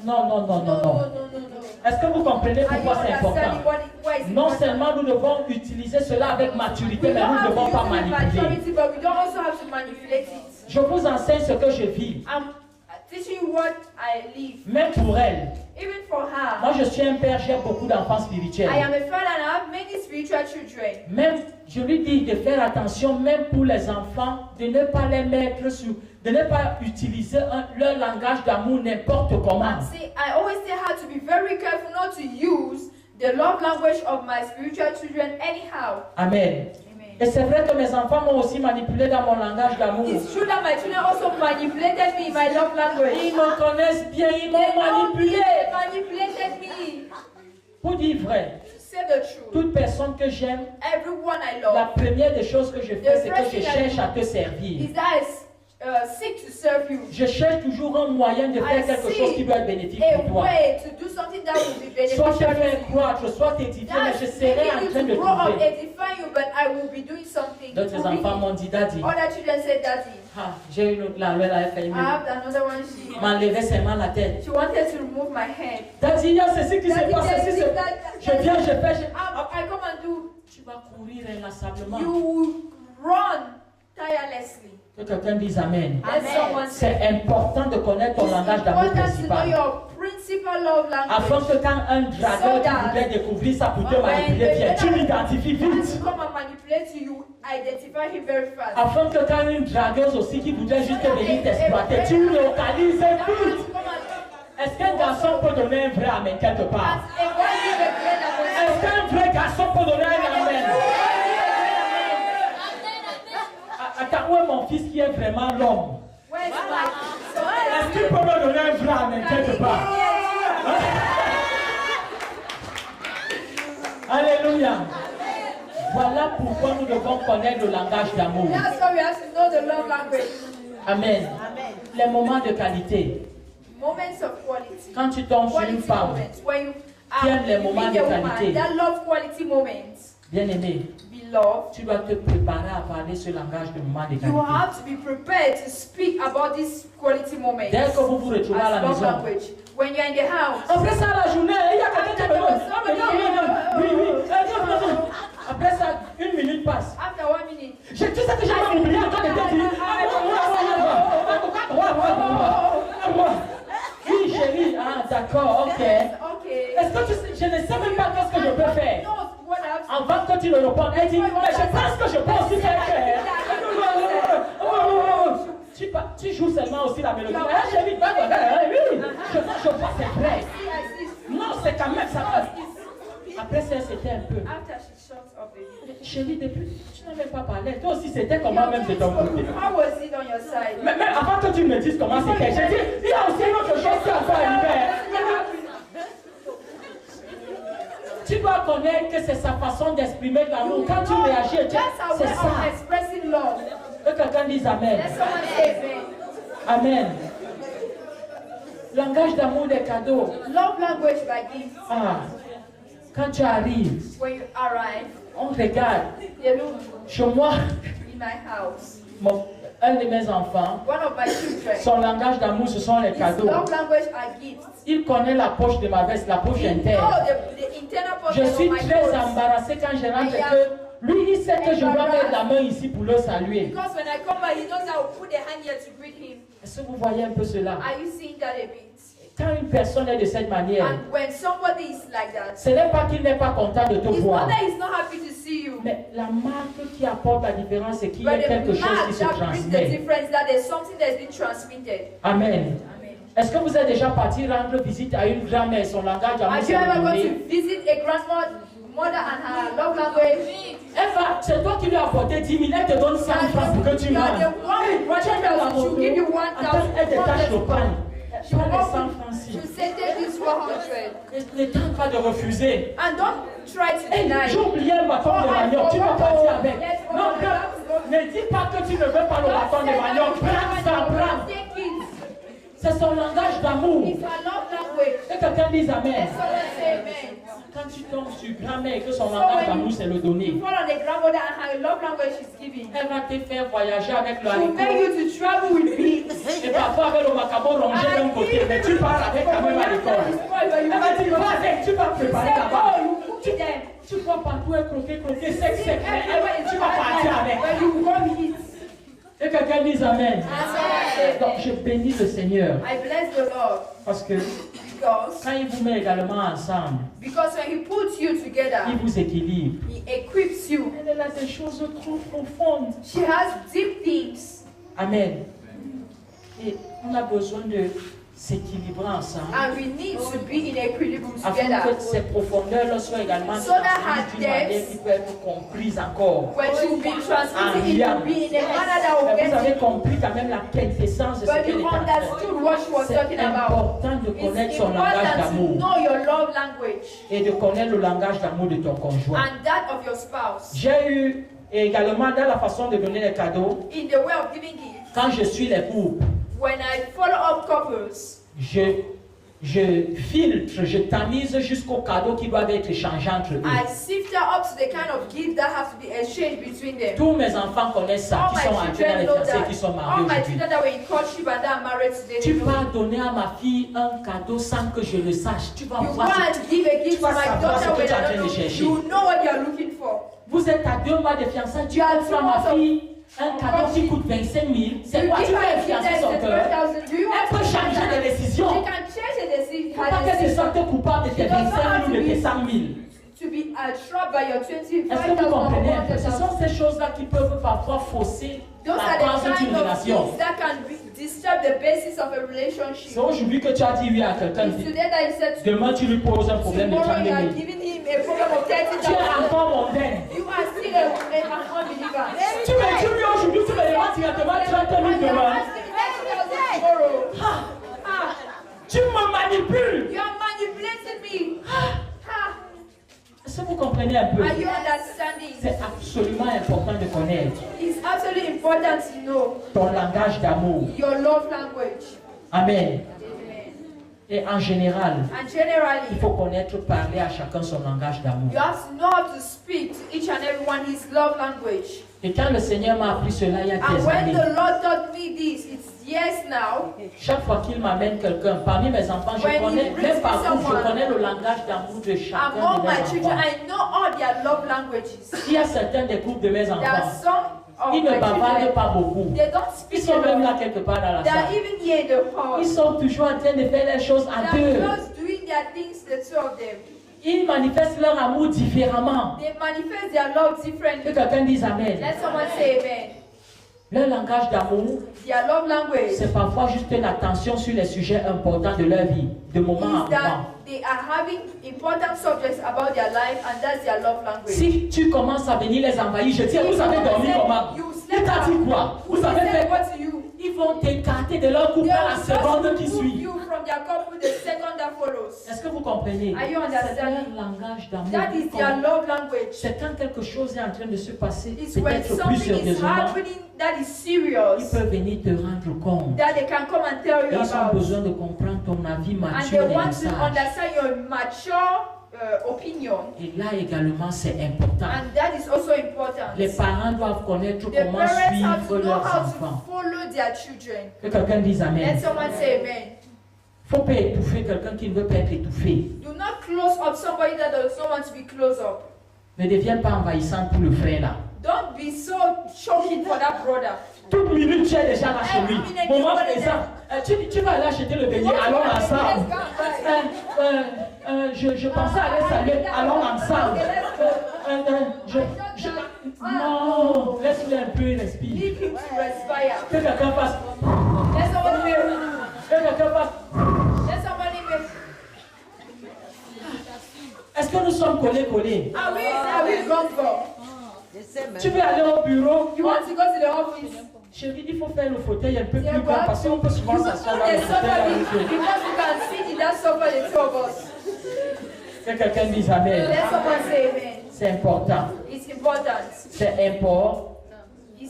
Non, non, non, non, non. Est-ce que vous comprenez pourquoi c'est important? Non seulement nous devons utiliser cela avec maturité, mais nous ne devons pas manipuler. Je vous enseigne ce que je vis. Teaching you what I live. Même pour elle. Even for her. Moi, je suis un père, j'ai beaucoup d'enfants spirituels. I am a father and I have many spiritual children. Même, je lui dis de faire attention, même pour les enfants, de ne pas les mettre sur, de ne pas utiliser leur langage d'amour n'importe comment. See, I always say how to be very careful not to use the love language of my spiritual children anyhow. Amen. Et c'est vrai que mes enfants m'ont aussi manipulé dans mon langage d'amour. It's true that my children also manipulated me in my love language. Ils me connaissent bien, ils m'ont manipulé. They manipulated me. Pour dire vrai, To say the truth. toute personne que j'aime, Everyone I love. la première des choses que je fais, c'est que je cherche à te servir. Is that I seek to serve you. Je cherche toujours un moyen de faire quelque chose qui doit être bénéfique pour toi. A way to do something that will be Soit te beneficial faire to you. croître, soit t'édifier, mais je serai en train Making de you to grow up, trouver. edify you, but I will be doing something. D'autres enfants m'ont dit, Daddy, Other children said, Daddy. ah, j'ai une autre là, elle a fait I have another one. She m'enlever seulement la tête. She wanted to remove my head. Daddy, il y a ceci qui se Daddy, passe, ceci se passe. Je viens, je fais. I come and do. Tu vas courir inlassablement. You run tirelessly. Que quelqu'un dise Amen. Amen. C'est important de connaître ton langage d'amour Important to know principal. your principal love Afin language. que quand un dragueur qui voudrait découvrir ça pour te manipuler, viens, tu l'identifies When vite. you come and manipulate you, identify him very fast. Afin que quand une dragueuse aussi qui voudrait juste venir t'exploiter, tu le localises vite. Est-ce qu'un garçon peut donner un vrai amen quelque part? Est-ce qu'un vrai garçon peut donner un amen? Attends, où est mon fils qui est vraiment l'homme? Est-ce qu'il peut me donner un vrai amen quelque part? Alléluia. Voilà pourquoi nous devons connaître le langage d'amour. That's why we have to know the love language. Amen. Les moments de qualité. Moments of quality. Quand tu tombes sur une Quality femme moments. When you qui aime les moments de meet a woman qualité, that love quality moments. bien aimé, Beloved, tu dois te préparer à parler ce langage de moments de you qualité. have to be prepared to speak about this quality moment. Dès que vous vous retrouvez à la As love maison, language. When you're in the house. après ça, la journée, il y a quelqu'un qui me demande, oui, oui, je ne sais même pas qu'est-ce que je peux faire. Avant que tu le répondes, elle dit, mais je pense que je peux aussi faire. Tu joues seulement aussi la mélodie. Chérie, oui, je vois, c'est vrai. Non, c'est quand même ça. Après ça, c'était un peu. Chérie, depuis, tu n'avais pas parlé. Toi aussi, c'était comment même de ton côté. Mais avant que tu me dises comment c'était, j'ai dit, il y a aussi une autre chose qui a fait arriver. Tu dois connaître que c'est sa façon d'exprimer l'amour. Quand tu réagis, c'est ça. Que quelqu'un dise Amen. Amen. Langage d'amour des cadeaux. Love language by gifts. Ah. Quand tu arrives, when you arrive, on regarde. They look Chez moi, in my house. Un de mes enfants, One of my children, son langage d'amour, ce sont les his cadeaux. love language are gifts. Il connaît la poche de ma veste, la poche interne. The internal Je portion suis of my très clothes. embarrassé quand je rentre que lui, il sait que je dois mettre la main ici pour le saluer. Because when I come back, he knows I will put the hand here to greet him. Est-ce que vous voyez un peu cela? Are you seeing that a bit? Quand une personne est de cette manière, And when somebody is like that, ce n'est pas qu'il n'est pas content de te it's voir. not that he's not happy to see you. Mais la marque qui apporte la différence, c'est qu'il y a But quelque the chose mark qui se that brings the transmet. difference, that there's something that's been transmitted. Amen. Est-ce que vous êtes déjà parti rendre visite à une grand-mère, son langage d'amour Have you c'est ever le gone donner? to visit a grandmother and her love language? Eva, c'est toi qui lui as apporté 10 000, elle te donne 100 francs pour que tu You are manges. the one who brought it out, she will give you 1,000. Attends, elle détache le pain. She will Prends les 100 open, francs-ci. she will say, take this 100. Ne tente pas de refuser. And don't try to Hey, deny. j'ai oublié un bâton de manioc, tu vas partir avec. Non, ne dis pas que tu ne veux pas le bâton de manioc. Prends ça, prends. Take it. C'est son langage d'amour. It's her love language. Que quelqu'un dise Amen. Let someone say amen. Quand tu tombes sur grand-mère et que son langage d'amour c'est le donner, You fall on the grandmother and her love language is giving. elle va te faire voyager avec le She will make haricot. you to travel with beans. Et parfois avec le macaron rongé d'un côté, mais tu pars avec quand même à l'école. Elle va dire, vas-y, tu vas préparer là-bas. Tu vas partout croquer, sec, mais tu vas partir avec. Et quelqu'un dise Amen. Donc je bénis le Seigneur. I bless the Lord. Parce que quand il vous met également ensemble, Because when he puts you together, il vous équilibre. he equips you. Elle a des choses trop profondes. She has deep things. Amen. Et on a besoin de s'équilibrer ensemble. And we need to be in equilibrium Afin together. que ces profondeurs soient également So that transmises d'une her manière depths, qui peut être comprise encore. when she will be En transmitted, it rien. will be in a manner that will Mais get vous avez you. compris quand même la quintessence de ce But qu'elle you est en train de faire. understood what she was talking C'est about. important de connaître It's son langage important to d'amour know your love language et de connaître le langage d'amour de ton conjoint. and that of your spouse. J'ai eu également dans la façon de donner les cadeaux, In the way of giving gifts, quand je suis les couples, when I follow up couples, je filtre, je tamise jusqu'aux cadeaux qui doivent être échangés entre eux. I sift up to the kind of gift that has to be exchanged between them. Tous mes enfants connaissent ça, All qui my sont entrés dans children les know fiançailles, that. qui sont All mariés my aujourd'hui. children that were in courtship and that are married today. Tu they know. vas donner à ma fille un cadeau sans que je le sache. Tu vas You voir go ce and give a gift tu vas to my savoir ce daughter que when tu es en I train don't de know. chercher. You know what you are looking for. Vous êtes à 2 mois de fiançailles, tu offres à ma fille un cadeau qui coûte 25 000. C'est quoi? Tu veux influencer son cœur? Elle peut changer de décision. She can change the decision. Il ne faut pas qu'elle se sente coupable de tes 25 000 ou de tes 100 000. To be trapped by your 25,000. Est-ce que vous comprenez? Ce sont ces choses-là qui peuvent parfois fausser Those la are base the d'une kind of relation. things that can disturb the basis of a relationship. C'est aujourd'hui que tu as dit oui à quelqu'un. It's today that you said to Demain, tu lui poses un problème de 30 tomorrow 000. you are giving him a problem of 30,000. Tu es encore mondaine. You are still an unbeliever. Tu me dis oui aujourd'hui, tu me demandes directement 30 000 demain. Tu me manipules. You are manipulating me. Est-ce que vous comprenez un peu? Are you understanding? C'est absolument important de connaître It's absolutely important to know ton langage d'amour. your love language. Amen. Et en général, And generally, il faut connaître, parler à chacun son langage d'amour. you have to know how to speak to each and everyone his love language. Et quand le Seigneur m'a appris cela il y a And des when années, the Lord taught me this, it's years now. chaque fois qu'il m'amène quelqu'un, parmi mes enfants, je When he connais, brings même me par contre, someone, je connais le langage d'amour de chacun Among de my mes children, enfants. I know all their love languages. Il y a certains des groupes de mes There are enfants, some of ils ne my bavardent children, pas beaucoup. they don't Ils speak sont même là alone. quelque part dans la They are salle. even here in the hall. Ils sont toujours en train de faire les choses à They deux. are just doing their things, the two of them. Ils manifestent leur amour différemment. They manifest their love differently. Que quelqu'un dise Amen. Let someone say amen. Leur langage d'amour, Their love language c'est parfois juste une attention sur les sujets importants de leur vie, de moment is à moment. that they are having important subjects about their life, and that's their love language. Si tu commences à venir les envahir, je dis, vous avez dormi comment? Il t'a dit quoi? Vous avez fait quoi? Ils vont t'écarter de leur couple à la seconde qui suit. Est-ce que vous comprenez? Are you C'est understanding? leur langage d'amour. That is their love language. C'est quand quelque chose est en train de se passer, It's when peut-être plus something is sérieusement, happening that is ils serious peuvent venir te rendre compte. that they can come and tell Et you ils ont about. besoin de comprendre ton avis And mature they des want to messages. understand your mature opinion. Et là également, c'est important. And that is also important. Les parents doivent connaître The comment parents have suivre to know leurs how to enfants. follow their children. Que quelqu'un dise Amen. Let someone say amen. Il ne faut pas étouffer quelqu'un qui ne veut pas être étouffé. Do not close up somebody that does not want to be close up. Ne deviens pas envahissant pour le frère là. Don't be so choking for that brother. Toute minute, tu es déjà là chez lui. Every minute Moment you go présent, tu vas aller acheter le beignet, allons ensemble. Je pensais aller saluer, allons ensemble. Non, laisse-le un peu respirer. Leave him to respire. Que quelqu'un fasse. Let somebody Que quelqu'un fasse. Let somebody Est-ce que nous sommes collés? Are we gone for? Tu veux aller au bureau? You want to go to the office? Chérie, il faut faire le fauteuil un peu plus grand parce qu'on peut souvent s'asseoir dans le There's fauteuil avec somebody, eux. because we can sit in that sofa, the two of us. Que quelqu'un dise Amen. Let someone say amen. C'est important. It's important. C'est important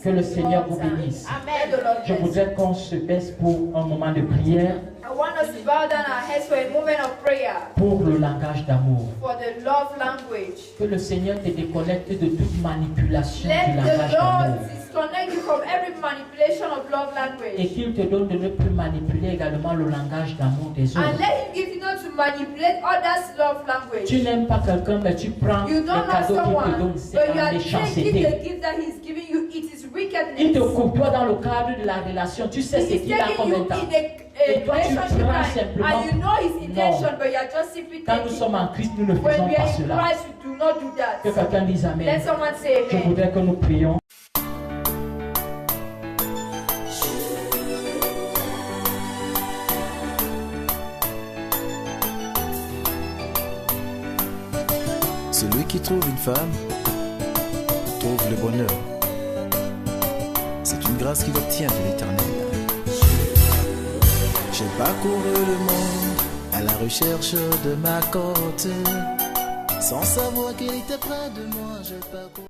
que le Seigneur vous bénisse. Amen. The Lord Je bless. voudrais qu'on se baisse pour un moment de prière I want us to bow down our heads for a moment of prayer pour le langage d'amour. for the love language. Que le Seigneur te déconnecte de toute manipulation du Let langage the Lord d'amour. disconnect you from every manipulation of love Et language. qu'il te donne de ne plus manipuler également le langage d'amour des And autres. let him give you not to manipulate others' love language. Tu n'aimes pas quelqu'un, mais tu prends You les don't love cadeaux qu'il te someone, donne. but C'est you la are taking méchanceté. the gift that he's giving you. It is wickedness. Il te côtoie dans le cadre de la relation. Tu sais ce He's qu'il a taking comme you état. in Et a toi, tu relationship prends line, simplement. and you know his intention, Non. but you are just simply Quand nous taking. sommes en Christ, nous ne When faisons we pas are in cela. Christ, we do not do that. Que quelqu'un dise Amen. Let someone say Je amen. voudrais que nous prions. Celui qui trouve une femme trouve le bonheur. C'est une grâce qu'il obtient de l'Éternel. J'ai parcouru le monde à la recherche de ma côte, sans savoir qu'il était près de moi. J'ai parcouru